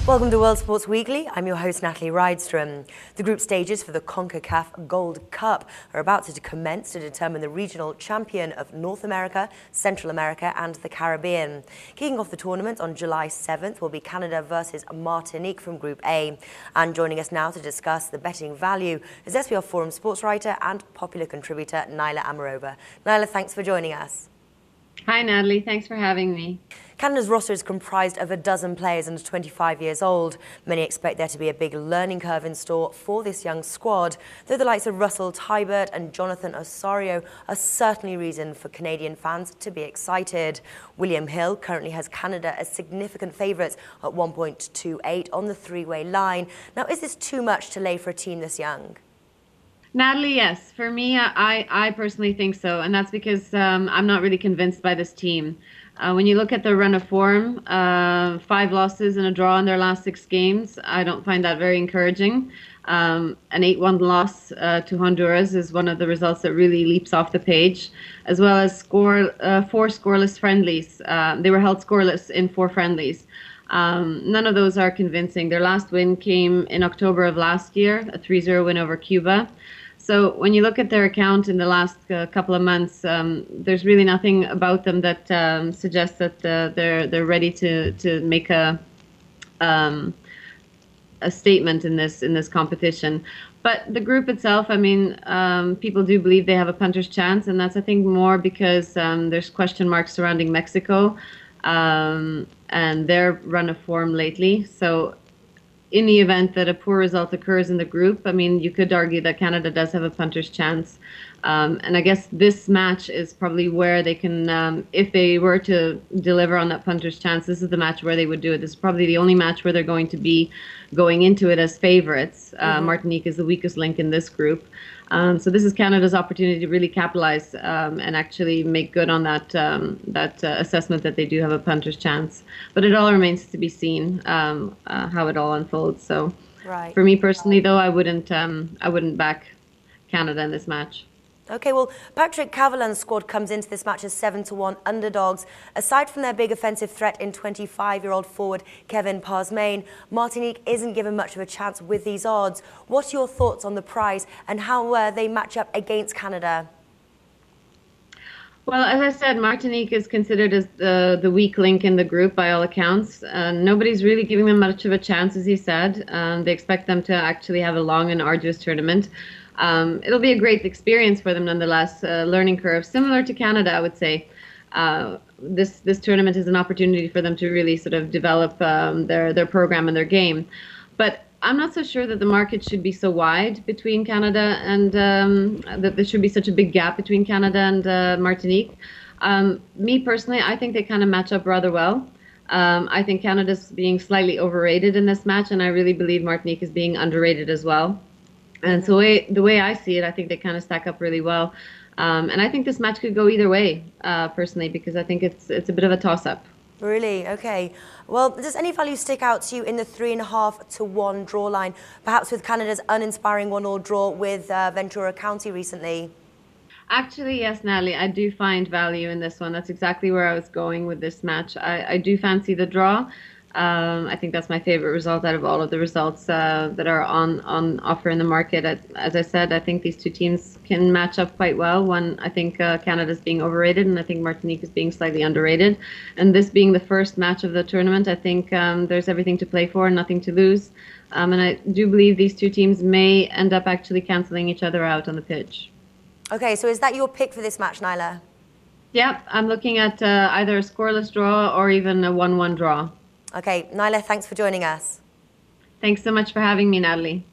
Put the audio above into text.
Welcome to World Sports Weekly. I'm your host, Natalie Rydström. The group stages for the CONCACAF Gold Cup are about to commence to determine the regional champion of North America, Central America and the Caribbean. Kicking off the tournament on July 7th will be Canada versus Martinique from Group A. And joining us now to discuss the betting value is SBR Forum sportswriter and popular contributor Nila Amerova. Nila, thanks for joining us. Hi, Natalie. Thanks for having me. Canada's roster is comprised of a dozen players under 25 years old. Many expect there to be a big learning curve in store for this young squad, though the likes of Russell Tybert and Jonathan Osorio are certainly reason for Canadian fans to be excited. William Hill currently has Canada as significant favourites at 1.28 on the three-way line. Now, is this too much to lay for a team this young? Natalie, yes. For me, I personally think so, and that's because I'm not really convinced by this team. When you look at their run of form, 5 losses and a draw in their last 6 games, I don't find that very encouraging. An 8-1 loss to Honduras is one of the results that really leaps off the page, as well as 4 scoreless friendlies. They were held scoreless in 4 friendlies. None of those are convincing. Their last win came in October of last year, a 3-0 win over Cuba. So when you look at their account in the last couple of months, there's really nothing about them that suggests that they're ready to make a statement in this competition. But the group itself, I mean, people do believe they have a punter's chance, and that's, I think, more because there's question marks surrounding Mexico and their run of form lately. So in the event that a poor result occurs in the group, I mean, you could argue that Canada does have a punter's chance. And I guess this match is probably where they can, if they were to deliver on that punter's chance, this is the match where they would do it. This is probably the only match where they're going to be going into it as favorites. Martinique is the weakest link in this group. So this is Canada's opportunity to really capitalize and actually make good on that assessment that they do have a punter's chance. But it all remains to be seen how it all unfolds. So for me personally, though, I wouldn't back Canada in this match. Okay, well, Patrick Cavalan's squad comes into this match as 7-1 underdogs. Aside from their big offensive threat in 25-year-old forward Kevin Parsmain, Martinique isn't given much of a chance with these odds. What are your thoughts on the prize and how they match up against Canada? Well, as I said, Martinique is considered as the weak link in the group by all accounts. Nobody's really giving them much of a chance, as he said. They expect them to actually have a long and arduous tournament. It'll be a great experience for them nonetheless, learning curve, similar to Canada, I would say. This tournament is an opportunity for them to really sort of develop their program and their game. But I'm not so sure that the market should be so wide between Canada and that there should be such a big gap between Canada and Martinique. Me personally, I think they kind of match up rather well. I think Canada's being slightly overrated in this match, and I really believe Martinique is being underrated as well. And so the way I see it, I think they kind of stack up really well. And I think this match could go either way, personally, because I think it's a bit of a toss-up. Really? Okay. Well, does any value stick out to you in the 3.5-1 draw line, perhaps with Canada's uninspiring 1-1 draw with Ventura County recently? Actually, yes, Natalie, I do find value in this one. That's exactly where I was going with this match. I do fancy the draw. I think that's my favorite result out of all of the results that are on offer in the market. As I said, I think these two teams can match up quite well. One, I think Canada's being overrated, and I think Martinique is being slightly underrated. And this being the first match of the tournament, I think there's everything to play for and nothing to lose. And I do believe these two teams may end up actually cancelling each other out on the pitch. Okay, so is that your pick for this match, Nila? Yeah, I'm looking at either a scoreless draw or even a 1-1 draw. Okay, Nila, thanks for joining us. Thanks so much for having me, Natalie.